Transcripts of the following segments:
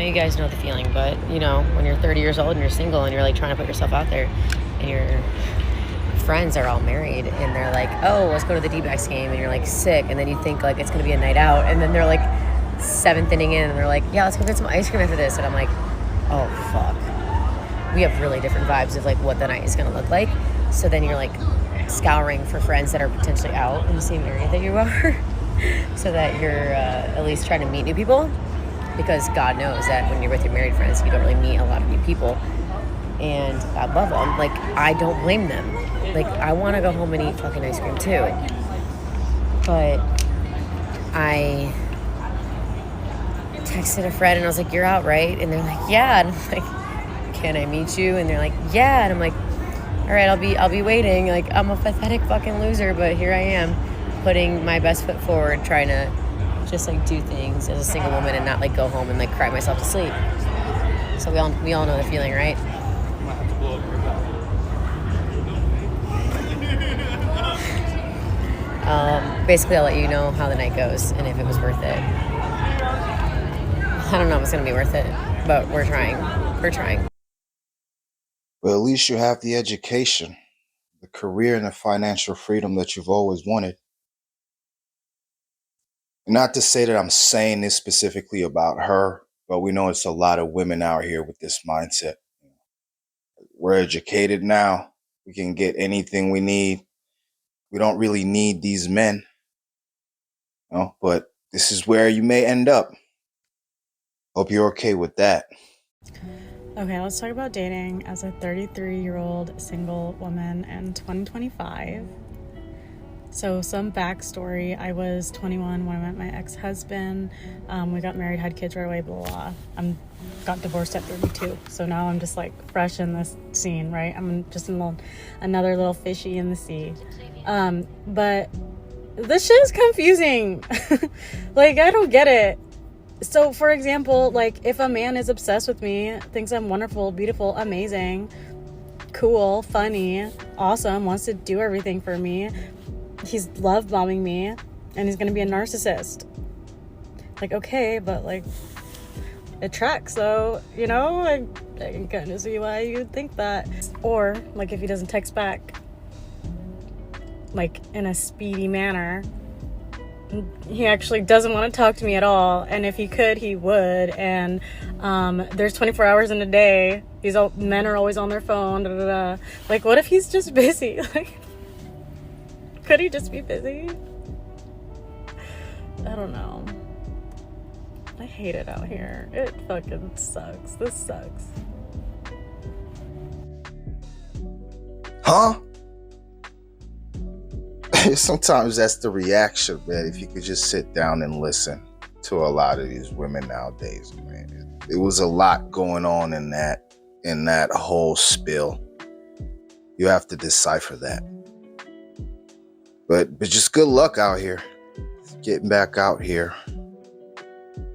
you guys know the feeling, but when you're 30 years old and you're single and you're like trying to put yourself out there, and your friends are all married and they're like, oh, let's go to the D-backs game, and you're like sick, and then you think like it's gonna be a night out, and then they're like seventh inning in and they're like, yeah, let's go get some ice cream after this, and I'm like, oh fuck, we have really different vibes of like what the night is gonna look like. So then you're like scouring for friends that are potentially out in the same area that you are so that you're at least trying to meet new people, because God knows that when you're with your married friends, you don't really meet a lot of new people. And I love them. Like, I don't blame them. Like, I want to go home and eat fucking ice cream too. But I texted a friend and I was like, you're out, right? And they're like, yeah. And I'm like, can I meet you? And they're like, yeah. And I'm like, all right, I'll be waiting. Like, I'm a pathetic fucking loser, but here I am, putting my best foot forward, trying to just like do things as a single woman and not like go home and like cry myself to sleep. So we all know the feeling, right? Basically, I'll let you know how the night goes and if it was worth it. I don't know if it's gonna be worth it, but we're trying. But at least you have the education, the career, and the financial freedom that you've always wanted. Not to say that I'm saying this specifically about her, but we know it's a lot of women out here with this mindset. We're educated now. We can get anything we need. We don't really need these men. But this is where you may end up. Hope you're okay with that. Okay, let's talk about dating as a 33-year-old single woman in 2025. So some backstory: I was 21 when I met my ex-husband. We got married, had kids right away, blah, blah, blah. Got divorced at 32. So now I'm just like fresh in this scene, right? I'm just another little fishy in the sea. But this shit is confusing. Like, I don't get it. So, for example, like, if a man is obsessed with me, thinks I'm wonderful, beautiful, amazing, cool, funny, awesome, wants to do everything for me, he's love bombing me, and he's gonna be a narcissist. Like, okay, but like, it tracks though, I can kind of see why you'd think that. Or like, if he doesn't text back like in a speedy manner, he actually doesn't want to talk to me at all, and if he could, he would. And there's 24 hours in a day. Men are always on their phone. Da, da, da. Like, what if he's just busy? Like, could he just be busy? I don't know. I hate it out here. It fucking sucks. This sucks. Huh? Sometimes that's the reaction, man. If you could just sit down and listen to a lot of these women nowadays, man. It was a lot going on in that whole spill. You have to decipher that. But just good luck out here. Getting back out here.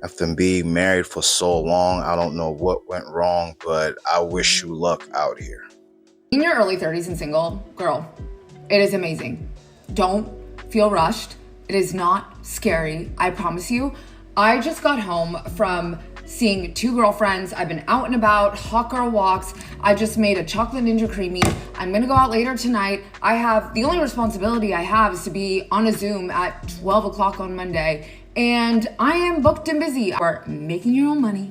After being married for so long, I don't know what went wrong, but I wish you luck out here. In your early 30s and single, girl, it is amazing. Don't feel rushed. It is not scary, I promise you. I just got home from seeing 2 girlfriends. I've been out and about, hot girl walks. I just made a chocolate ninja creamy. I'm gonna go out later tonight. The only responsibility I have is to be on a Zoom at 12 o'clock on Monday. And I am booked and busy. Or making your own money,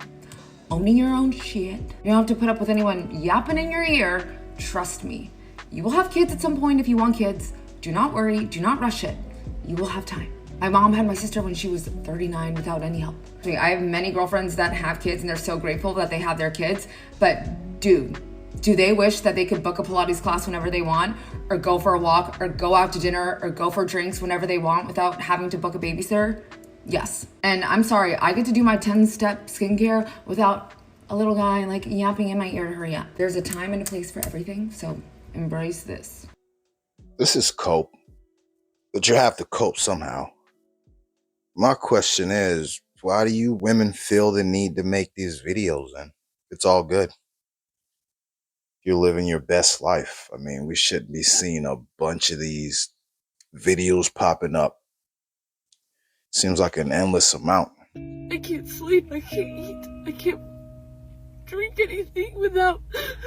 owning your own shit. You don't have to put up with anyone yapping in your ear. Trust me. You will have kids at some point if you want kids. Do not worry, do not rush it. You will have time. My mom had my sister when she was 39 without any help. I have many girlfriends that have kids and they're so grateful that they have their kids. But dude, do they wish that they could book a Pilates class whenever they want, or go for a walk, or go out to dinner, or go for drinks whenever they want without having to book a babysitter? Yes. And I'm sorry, I get to do my 10-step skincare without a little guy like yapping in my ear to hurry up. There's a time and a place for everything, so embrace this. This is cope, but you have to cope somehow. My question is, why do you women feel the need to make these videos then? It's all good. You're living your best life. I mean, we shouldn't be seeing a bunch of these videos popping up. Seems like an endless amount. I can't sleep, I can't eat, I can't drink anything without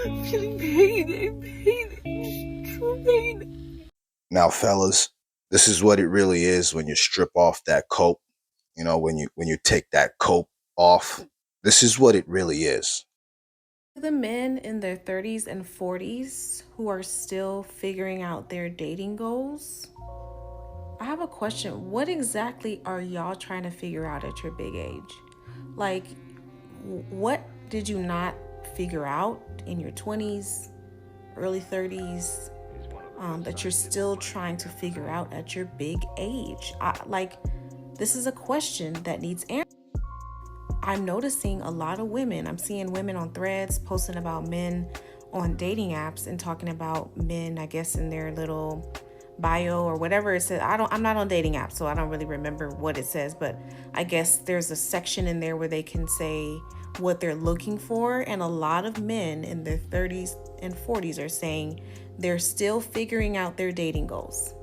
feeling pain and pain, true pain. Now, fellas, this is what it really is when you strip off that coat. When you take that coat off, this is what it really is. The men in their 30s and 40s who are still figuring out their dating goals, I have a question. What exactly are y'all trying to figure out at your big age? Like, what did you not figure out in your 20s, early 30s, that you're still trying to figure out at your big age? This is a question that needs answers. I'm noticing a lot of women. I'm seeing women on threads posting about men on dating apps and talking about men, I guess, in their little bio or whatever it says. I'm not on dating apps, so I don't really remember what it says, but I guess there's a section in there where they can say what they're looking for. And a lot of men in their 30s and 40s are saying they're still figuring out their dating goals.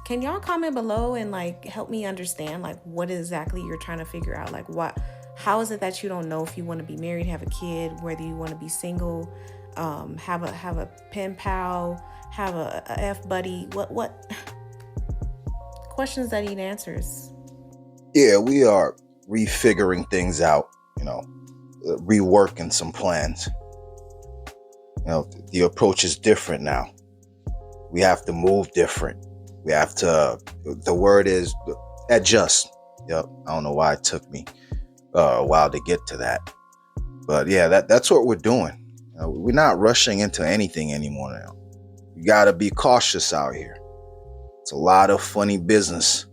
Can y'all comment below and help me understand what exactly you're trying to figure out? How is it that you don't know if you want to be married, have a kid, whether you want to be single, have a pen pal, have a F buddy? What questions that need answers? Yeah, we are refiguring things out, reworking some plans. The approach is different now. We have to move different. We have to, the word is adjust. Yep. I don't know why it took me a while to get to that. But yeah, that's what we're doing. We're not rushing into anything anymore now. You got to be cautious out here. It's a lot of funny business.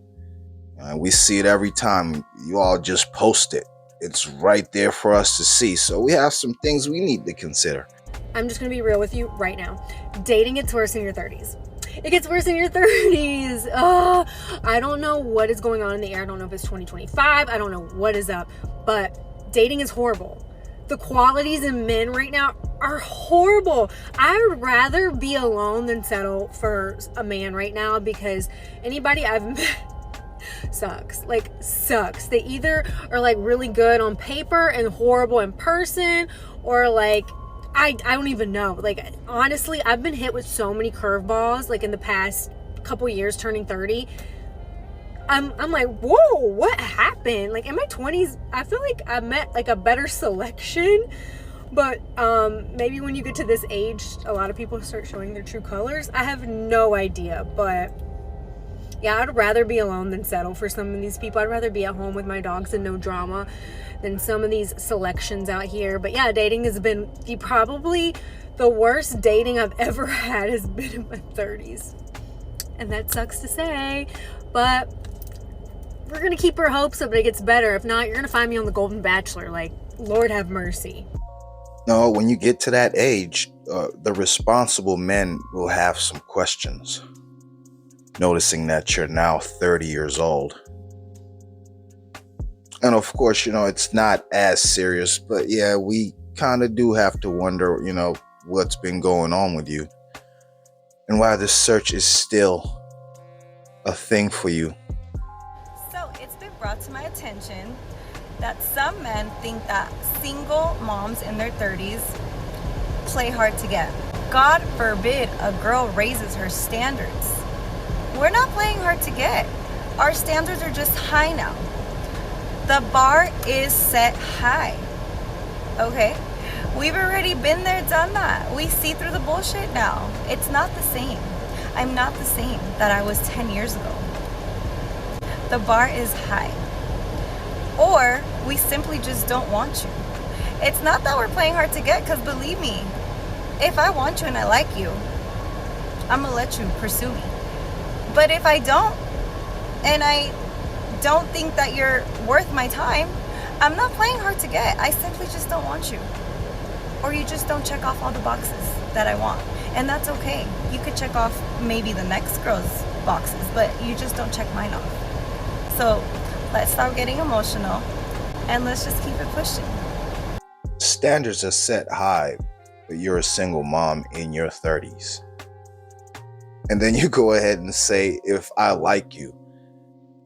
We see it every time. You all just post it. It's right there for us to see. So we have some things we need to consider. I'm just going to be real with you right now. Dating gets worse in your 30s. It gets worse in your 30s. Oh, I don't know what is going on in the air. I don't know if it's 2025. I don't know what is up. But dating is horrible. The qualities in men right now are horrible. I would rather be alone than settle for a man right now, because anybody I've met sucks. They either are really good on paper and horrible in person, or I don't even know. Honestly, I've been hit with so many curveballs in the past couple years turning 30. I'm like, whoa, what happened? In my 20s, I feel like I met a better selection. But maybe when you get to this age, a lot of people start showing their true colors. I have no idea, but yeah, I'd rather be alone than settle for some of these people. I'd rather be at home with my dogs and no drama than some of these selections out here. But yeah, dating has been probably the worst dating I've ever had has been in my 30s. And that sucks to say, but we're going to keep our hopes up that it gets better. If not, you're going to find me on The Golden Bachelor. Lord have mercy. No, when you get to that age, the responsible men will have some questions. Noticing that you're now 30 years old. And of course, it's not as serious, but yeah, we kind of do have to wonder, what's been going on with you and why this search is still a thing for you. So it's been brought to my attention that some men think that single moms in their 30s play hard to get. God forbid a girl raises her standards. We're not playing hard to get. Our standards are just high now. The bar is set high. Okay? We've already been there, done that. We see through the bullshit now. It's not the same. I'm not the same that I was 10 years ago. The bar is high. Or we simply just don't want you. It's not that we're playing hard to get, because believe me, if I want you and I like you, I'm gonna let you pursue me. But if I don't, and I don't think that you're worth my time, I'm not playing hard to get. I simply just don't want you. Or you just don't check off all the boxes that I want. And that's okay. You could check off maybe the next girl's boxes, but you just don't check mine off. So let's stop getting emotional and let's just keep it pushing. Standards are set high, but you're a single mom in your 30s. And then you go ahead and say, if I like you.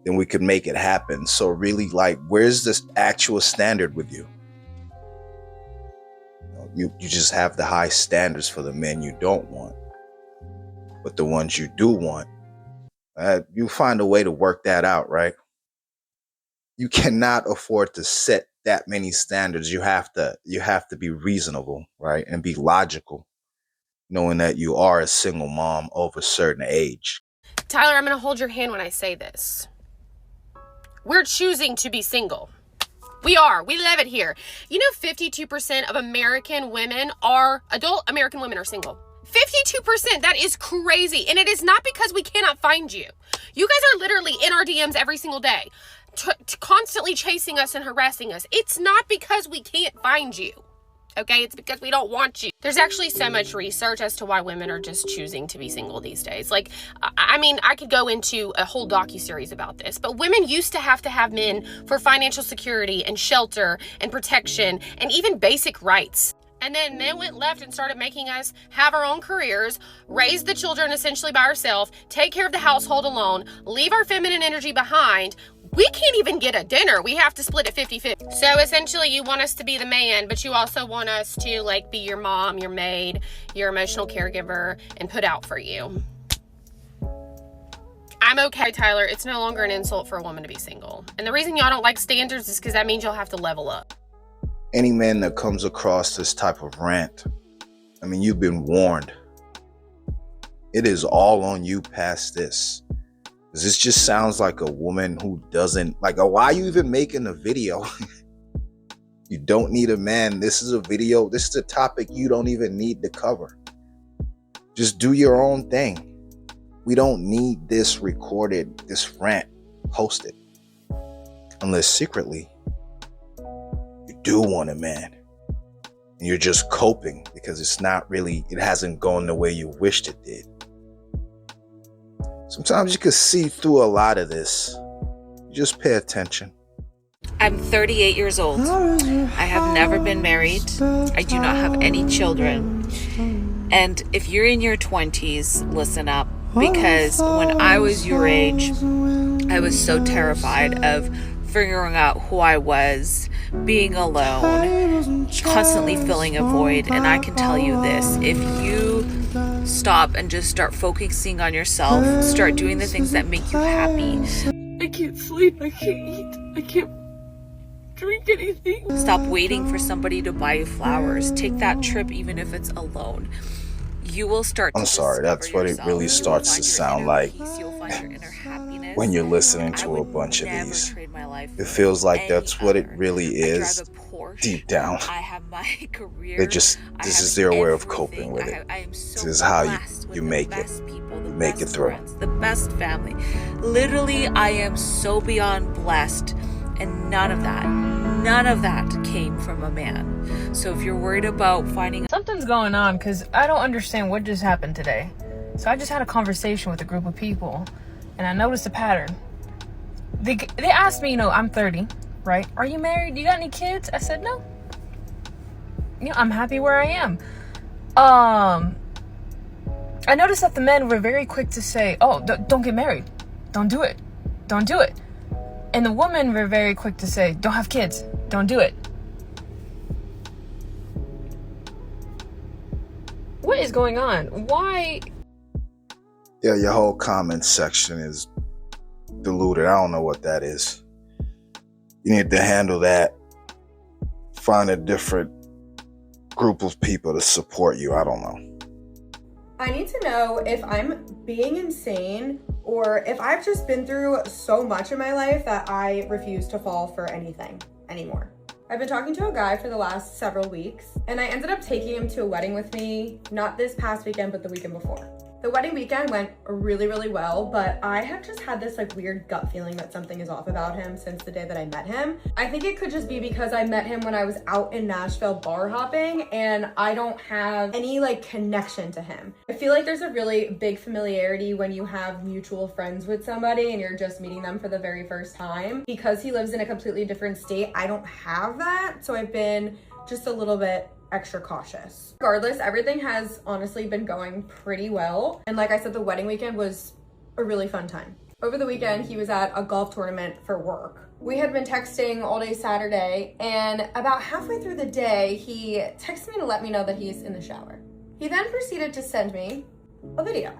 then we could make it happen. So really, like, where's this actual standard with you? You just have the high standards for the men you don't want. But the ones you do want, you find a way to work that out, right? You cannot afford to set that many standards. You have to be reasonable, right? And be logical, knowing that you are a single mom of a certain age. Tyler, I'm going to hold your hand when I say this. We're choosing to be single. We are. We live it here. You know, 52% of American women adult American women are single. 52%. That is crazy. And it is not because we cannot find you. You guys are literally in our DMs every single day, constantly chasing us and harassing us. It's not because we can't find you. Okay, it's because we don't want you. There's actually so much research as to why women are just choosing to be single these days. Like, I mean, I could go into a whole docuseries about this, but women used to have men for financial security and shelter and protection and even basic rights. And then men went left and started making us have our own careers, raise the children essentially by ourselves, take care of the household alone, leave our feminine energy behind. We can't even get a dinner. We have to split it 50-50. So essentially you want us to be the man, but you also want us to like be your mom, your maid, your emotional caregiver, and put out for you. I'm okay, Tyler. It's no longer an insult for a woman to be single. And the reason y'all don't like standards is because that means you'll have to level up. Any man that comes across this type of rant, I mean, you've been warned. It is all on you past this. This just sounds like a woman who doesn't, like, why are you even making a video? You don't need a man. This is a video. This is a topic you don't even need to cover. Just do your own thing. We don't need this recorded, this rant posted. Unless secretly, you do want a man. And you're just coping because it hasn't gone the way you wished it did. Sometimes you can see through a lot of this. You just pay attention. I'm 38 years old. I have never been married. I do not have any children. And if you're in your 20s, listen up. Because when I was your age, I was so terrified of figuring out who I was, being alone, constantly filling a void. And I can tell you this, if you stop and just start focusing on yourself, start doing the things that make you happy. I can't sleep, I can't eat, I can't drink anything. Stop waiting for somebody to buy you flowers. Take that trip even if it's alone. You will start to I'm sorry, that's what it really starts to sound like when you're listening to a bunch of these. It feels like that's what it really is deep down. I have my career. This is their way of coping with it. This is how you make it. You make it through. The best family. Literally, I am so beyond blessed, and none of that came from a man. So if you're worried about finding something's going on, because I don't understand what just happened today. So I just had a conversation with a group of people, and I noticed a pattern. They asked me, I'm 30, right? Are you married? You got any kids? I said no. I'm happy where I am. I noticed that the men were very quick to say, oh, don't get married. Don't do it. Don't do it. And the women were very quick to say, don't have kids. Don't do it. What is going on? Why? Yeah, your whole comment section is diluted. I don't know what that is. You need to handle that. Find a different group of people to support you. I don't know. I need to know if I'm being insane or if I've just been through so much in my life that I refuse to fall for anything anymore. I've been talking to a guy for the last several weeks, and I ended up taking him to a wedding with me, not this past weekend, but the weekend before. The wedding weekend went really, really well, but I have just had this weird gut feeling that something is off about him since the day that I met him. I think it could just be because I met him when I was out in Nashville bar hopping and I don't have any connection to him. I feel like there's a really big familiarity when you have mutual friends with somebody and you're just meeting them for the very first time. Because he lives in a completely different state, I don't have that, so I've been just a little bit extra cautious. Regardless, everything has honestly been going pretty well. And like I said, the wedding weekend was a really fun time. Over the weekend, he was at a golf tournament for work. We had been texting all day Saturday, and about halfway through the day, he texted me to let me know that he's in the shower. He then proceeded to send me a video.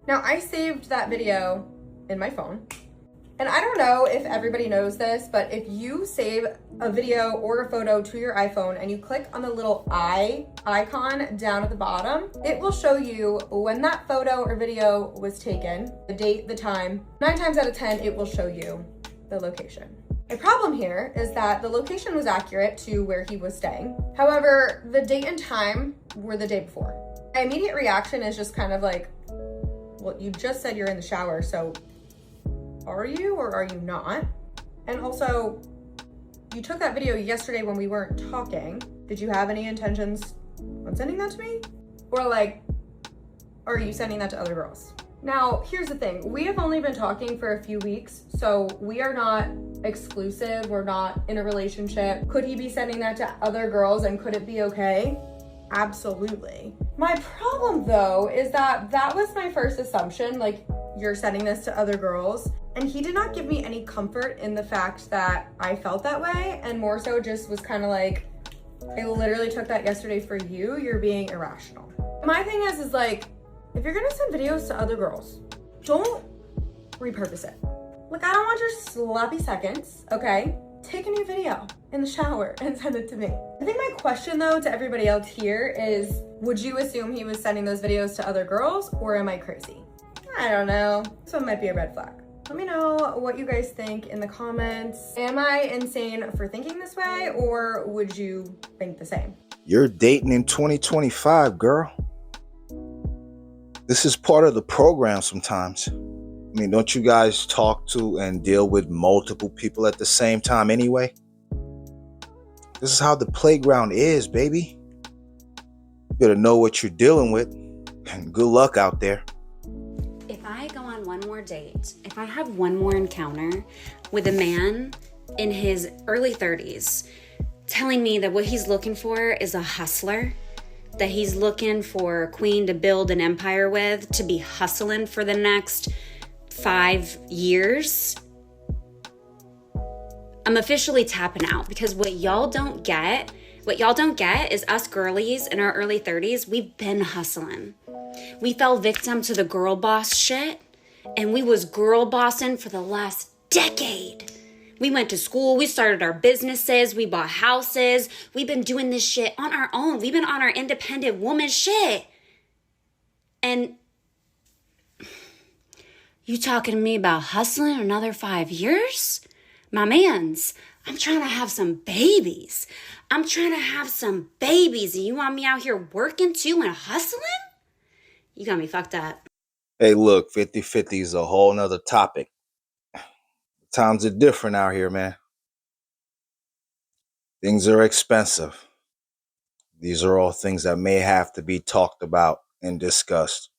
Now, I saved that video in my phone. And I don't know if everybody knows this, but if you save a video or a photo to your iPhone and you click on the little eye icon down at the bottom, it will show you when that photo or video was taken, the date, the time. 9 times out of 10, it will show you the location. The problem here is that the location was accurate to where he was staying. However, the date and time were the day before. My immediate reaction is just kind of like, well, you just said you're in the shower, so are you or are you not? And also, you took that video yesterday when we weren't talking. Did you have any intentions on sending that to me? Or like, are you sending that to other girls? Now, here's the thing. We have only been talking for a few weeks, so we are not exclusive. We're not in a relationship. Could he be sending that to other girls and could it be okay? Absolutely. My problem though is that that was my first assumption, like you're sending this to other girls. And he did not give me any comfort in the fact that I felt that way, and more so just was kind of like, I literally took that yesterday for you, you're being irrational. My thing is like, if you're gonna send videos to other girls, don't repurpose it. Like, I don't want your sloppy seconds, okay? Take a new video in the shower and send it to me. I think my question though to everybody else here is, would you assume he was sending those videos to other girls, or am I crazy? I don't know, this one might be a red flag. Let me know what you guys think in the comments. Am I insane for thinking this way, or would you think the same? You're dating in 2025, girl. This is part of the program sometimes. I mean, don't you guys talk to and deal with multiple people at the same time anyway? This is how the playground is, baby. You better know what you're dealing with, and good luck out there. If I go on one more date, if I have one more encounter with a man in his early 30s telling me that what he's looking for is a hustler, that he's looking for a queen to build an empire with, to be hustling for the next 5 years, I'm officially tapping out, because what y'all don't get is us girlies in our early 30s, we've been hustling. We fell victim to the girl boss shit, and we was girl bossing for the last decade. We went to school, we started our businesses, we bought houses, we've been doing this shit on our own. We've been on our independent woman shit. And you talking to me about hustling another 5 years? My mans, I'm trying to have some babies. And you want me out here working too and hustling? You got me fucked up. Hey, look, 50-50 is a whole nother topic. Times are different out here, man. Things are expensive. These are all things that may have to be talked about and discussed.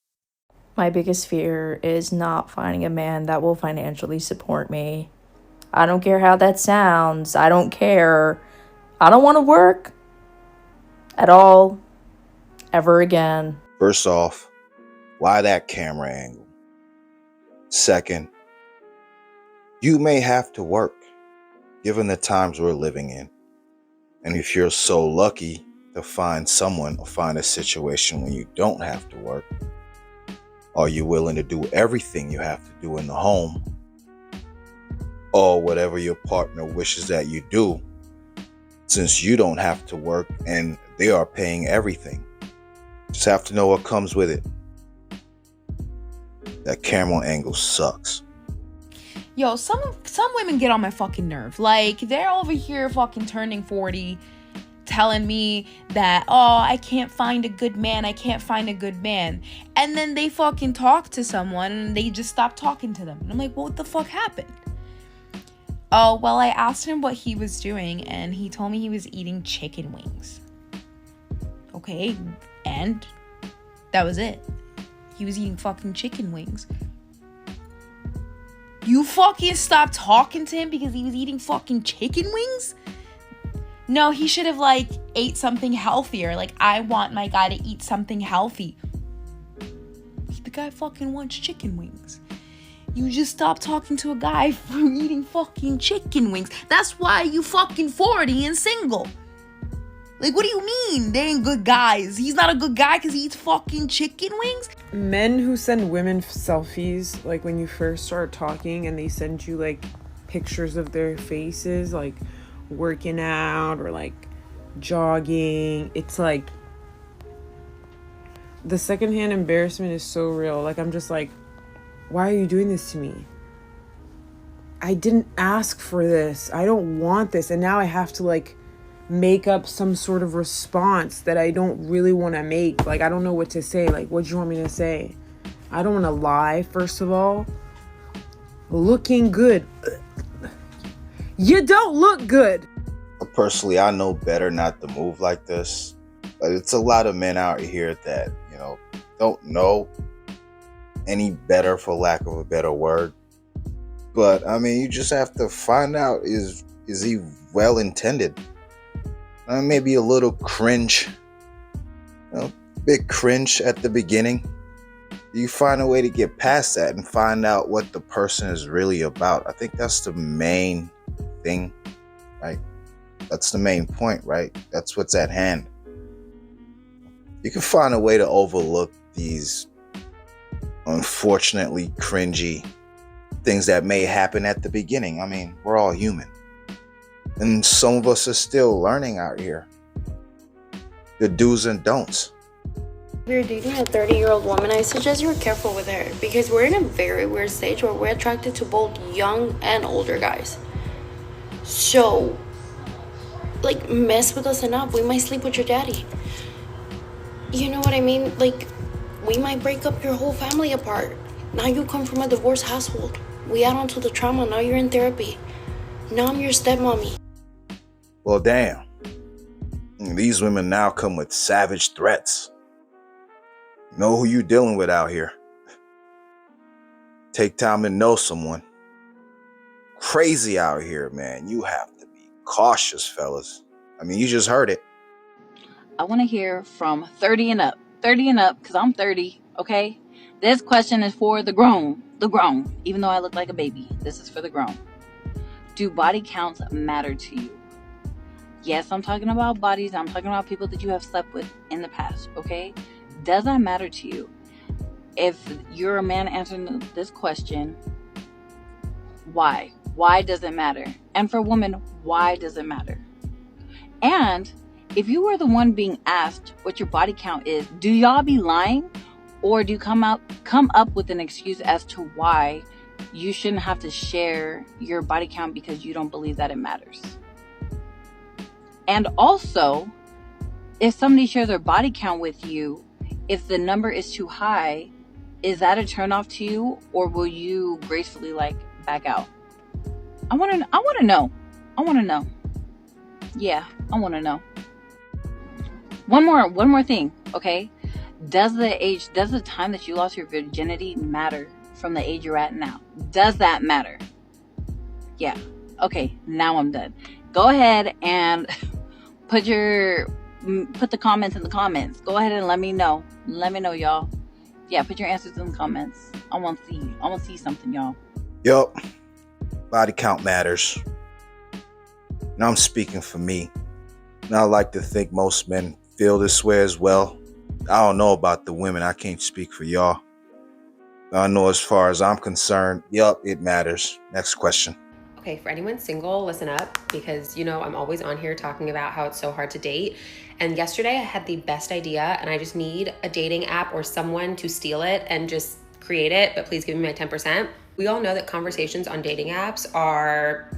My biggest fear is not finding a man that will financially support me. I don't care how that sounds. I don't care. I don't want to work at all, ever again. First off, why that camera angle? Second, you may have to work, given the times we're living in. And if you're so lucky to find someone or find a situation when you don't have to work, are you willing to do everything you have to do in the home, or whatever your partner wishes that you do, since you don't have to work and they are paying everything? Just have to know what comes with it. That camera angle sucks. Yo, some women get on my fucking nerve. Like, they're over here fucking turning 40, telling me that, oh, I can't find a good man. And then they fucking talk to someone and they just stop talking to them. And I'm like, well, what the fuck happened? Oh, well, I asked him what he was doing and he told me he was eating chicken wings. Okay, and that was it. He was eating fucking chicken wings. You fucking stopped talking to him because he was eating fucking chicken wings? No, he should have, like, ate something healthier. Like, I want my guy to eat something healthy. The guy fucking wants chicken wings. You just stopped talking to a guy for eating fucking chicken wings. That's why you fucking 40 and single. Like, what do you mean they ain't good guys? He's not a good guy because he eats fucking chicken wings? Men who send women selfies, like when you first start talking, and they send you like pictures of their faces, like working out or like jogging. It's like the secondhand embarrassment is so real. Like, I'm just like, why are you doing this to me? I didn't ask for this. I don't want this. And now I have to like make up some sort of response that I don't really want to make. Like, I don't know what to say. Like, what do you want me to say? I don't want to lie, first of all. Looking good. You don't look good. Personally, I know better not to move like this. But it's a lot of men out here that, you know, don't know any better, for lack of a better word. But, I mean, you just have to find out, is he well-intended? Maybe a little cringe, you know, bit cringe at the beginning. You find a way to get past that and find out what the person is really about. I think that's the main thing, right? That's the main point, right? That's what's at hand. You can find a way to overlook these unfortunately cringy things that may happen at the beginning. I mean, we're all human. And some of us are still learning out here the do's and don'ts. If you're dating a 30-year-old woman, I suggest you're careful with her because we're in a very weird stage where we're attracted to both young and older guys. So, like, mess with us enough, we might sleep with your daddy. You know what I mean? Like, we might break up your whole family apart. Now you come from a divorced household. We add on to the trauma. Now you're in therapy. Now I'm your stepmommy. Well, damn. These women now come with savage threats. Know who you dealing with out here. Take time to know someone. Crazy out here, man. You have to be cautious, fellas. I mean, you just heard it. I want to hear from 30 and up. 30 and up, because I'm 30, okay? This question is for the grown. The grown. Even though I look like a baby, this is for the grown. Do body counts matter to you? Yes, I'm talking about bodies. I'm talking about people that you have slept with in the past, okay? Does that matter to you? If you're a man answering this question, why? Why does it matter? And for women, why does it matter? And if you were the one being asked what your body count is, do y'all be lying? Or do you come up with an excuse as to why you shouldn't have to share your body count because you don't believe that it matters? And also, if somebody shares their body count with you, if the number is too high, is that a turnoff to you, or will you gracefully back out? I want to know. I want to know. Yeah, I want to know. One more thing, okay? Does the time that you lost your virginity matter from the age you're at now? Does that matter? Yeah. Okay, now I'm done. Go ahead and put the comments in the comments. Go ahead and let me know. Let me know, y'all. Yeah, put your answers in the comments. I want to see something, y'all. Yup. Body count matters. And I'm speaking for me. And I like to think most men feel this way as well. I don't know about the women. I can't speak for y'all. I know as far as I'm concerned, yup, it matters. Next question. Okay, for anyone single, listen up, because I'm always on here talking about how it's so hard to date. And yesterday I had the best idea, and I just need a dating app or someone to steal it and just create it, but please give me my 10%. We all know that conversations on dating apps are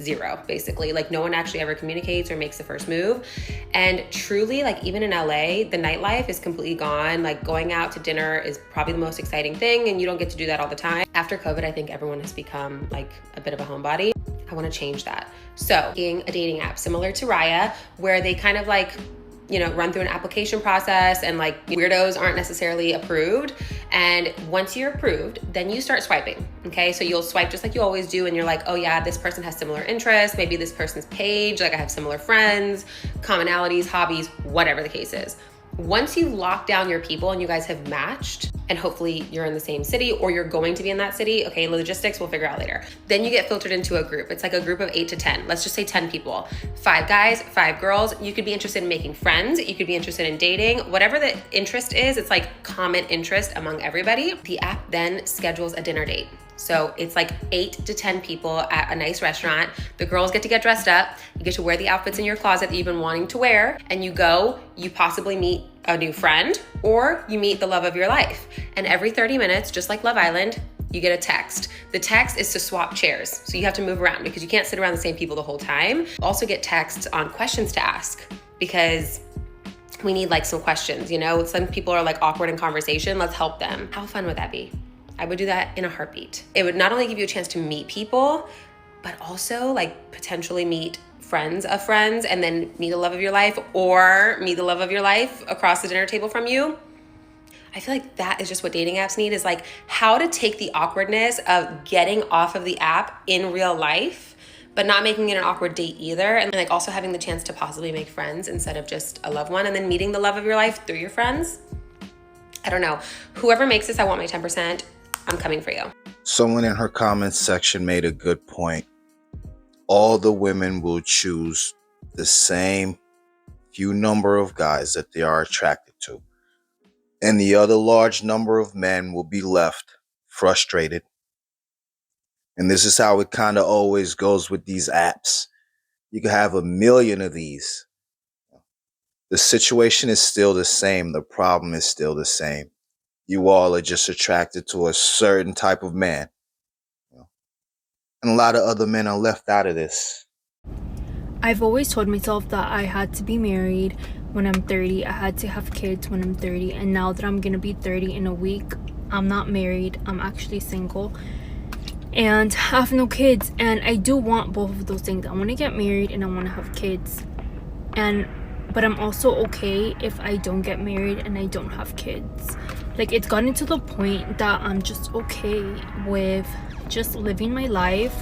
zero, basically. No one actually ever communicates or makes the first move. And truly, even in LA, the nightlife is completely gone. Going out to dinner is probably the most exciting thing, and you don't get to do that all the time. After COVID, I think everyone has become a bit of a homebody. I want to change that. So, being a dating app similar to Raya, where they kind of run through an application process, and weirdos aren't necessarily approved. And once you're approved, then you start swiping. Okay, so you'll swipe just like you always do, and you're like, oh yeah, this person has similar interests, maybe this person's page, I have similar friends, commonalities, hobbies, whatever the case is. Once you lock down your people and you guys have matched, and hopefully you're in the same city or you're going to be in that city, okay, logistics we'll figure out later. Then you get filtered into a group. It's like a group of 8 to 10. Let's just say 10 people, 5 guys, 5 girls. You could be interested in making friends. You could be interested in dating. Whatever the interest is, it's like common interest among everybody. The app then schedules a dinner date. So it's like 8 to 10 people at a nice restaurant. The girls get to get dressed up. You get to wear the outfits in your closet that you've been wanting to wear. And you go, you possibly meet a new friend or you meet the love of your life. And every 30 minutes, just like Love Island, you get a text. The text is to swap chairs. So you have to move around because you can't sit around the same people the whole time. Also get texts on questions to ask because we need like some questions, you know? Some people are like awkward in conversation. Let's help them. How fun would that be? I would do that in a heartbeat. It would not only give you a chance to meet people, but also like potentially meet friends of friends and then meet the love of your life or meet the love of your life across the dinner table from you. I feel like that is just what dating apps need, is like how to take the awkwardness of getting off of the app in real life, but not making it an awkward date either. And like also having the chance to possibly make friends instead of just a loved one and then meeting the love of your life through your friends. I don't know. Whoever makes this, I want my 10%. I'm coming for you. Someone in her comments section made a good point. All the women will choose the same few number of guys that they are attracted to. And the other large number of men will be left frustrated. And this is how it kind of always goes with these apps. You can have 1 million of these. The situation is still the same. The problem is still the same. You all are just attracted to a certain type of man. And a lot of other men are left out of this. I've always told myself that I had to be married when I'm 30. I had to have kids when I'm 30. And now that I'm going to be 30 in a week, I'm not married. I'm actually single. And I have no kids. And I do want both of those things. I want to get married and I want to have kids. But I'm also okay if I don't get married and I don't have kids. Like, it's gotten to the point that I'm just okay with just living my life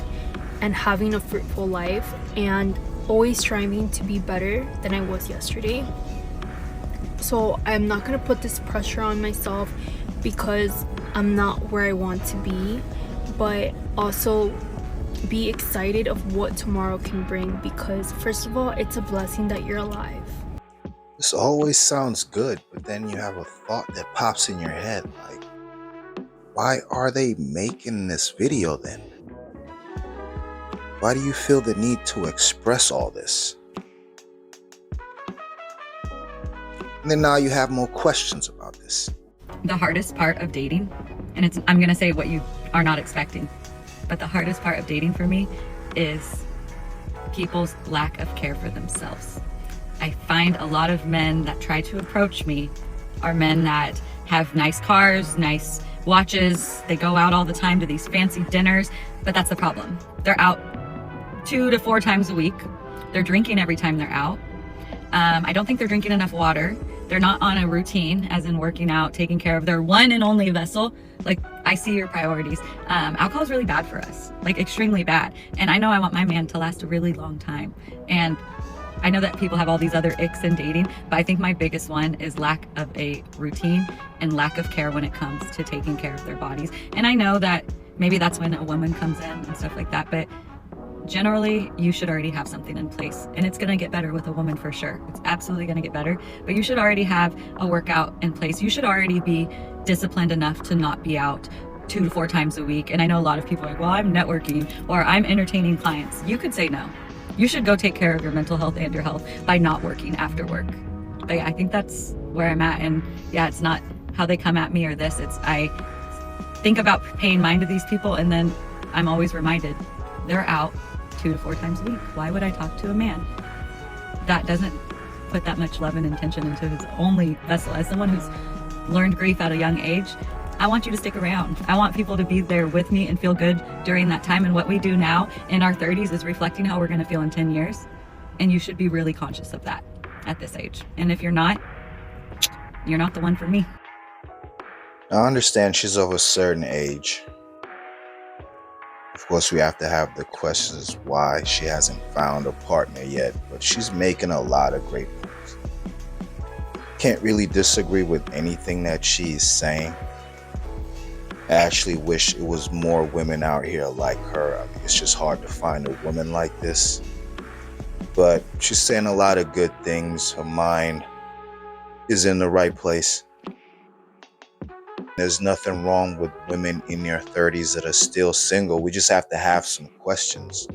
and having a fruitful life and always striving to be better than I was yesterday. So I'm not gonna put this pressure on myself because I'm not where I want to be, but also be excited of what tomorrow can bring, because first of all, it's a blessing that you're alive. This always sounds good, but then you have a thought that pops in your head like, why are they making this video then? Why do you feel the need to express all this? And then now you have more questions about this. The hardest part of dating, and I'm gonna say what you are not expecting, but the hardest part of dating for me is people's lack of care for themselves. I find a lot of men that try to approach me are men that have nice cars, nice watches, they go out all the time to these fancy dinners, but that's the problem. They're out 2 to 4 times a week. They're drinking every time they're out. I don't think they're drinking enough water. They're not on a routine, as in working out, taking care of their one and only vessel. Like, I see your priorities. Alcohol is really bad for us, like extremely bad. And I know I want my man to last a really long time. And I know that people have all these other icks in dating, but I think my biggest one is lack of a routine and lack of care when it comes to taking care of their bodies. And I know that maybe that's when a woman comes in and stuff like that, but generally you should already have something in place, and it's gonna get better with a woman for sure. It's absolutely gonna get better, but you should already have a workout in place. You should already be disciplined enough to not be out 2 to 4 times a week. And I know a lot of people are like, well, I'm networking or I'm entertaining clients. You could say no. You should go take care of your mental health and your health by not working after work. But I think that's where I'm at. And yeah, it's not how they come at me or this. It's I think about paying mind to these people, and then I'm always reminded they're out 2 to 4 times a week. Why would I talk to a man that doesn't put that much love and intention into his only vessel? As someone who's learned grief at a young age, I want you to stick around. I want people to be there with me and feel good during that time. And what we do now in our 30s is reflecting how we're going to feel in 10 years. And you should be really conscious of that at this age. And if you're not the one for me. I understand she's of a certain age. Of course, we have to have the questions why she hasn't found a partner yet, but she's making a lot of great points. can't really disagree with anything that she's saying. I actually wish it was more women out here like her. I mean, it's just hard to find a woman like this. But she's saying a lot of good things. Her mind is in the right place. There's nothing wrong with women in their 30s that are still single. We just have to have some questions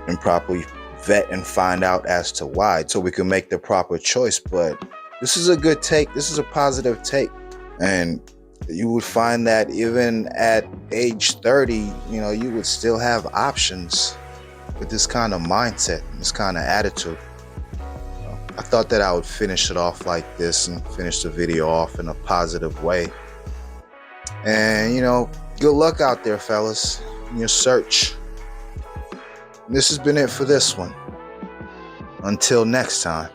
and properly vet and find out as to why, so we can make the proper choice. But this is a good take. This is a positive take. And you would find that even at age 30, you would still have options with this kind of mindset, this kind of attitude. I thought that I would finish it off like this and finish the video off in a positive way. And, good luck out there, fellas, in your search. And this has been it for this one. Until next time.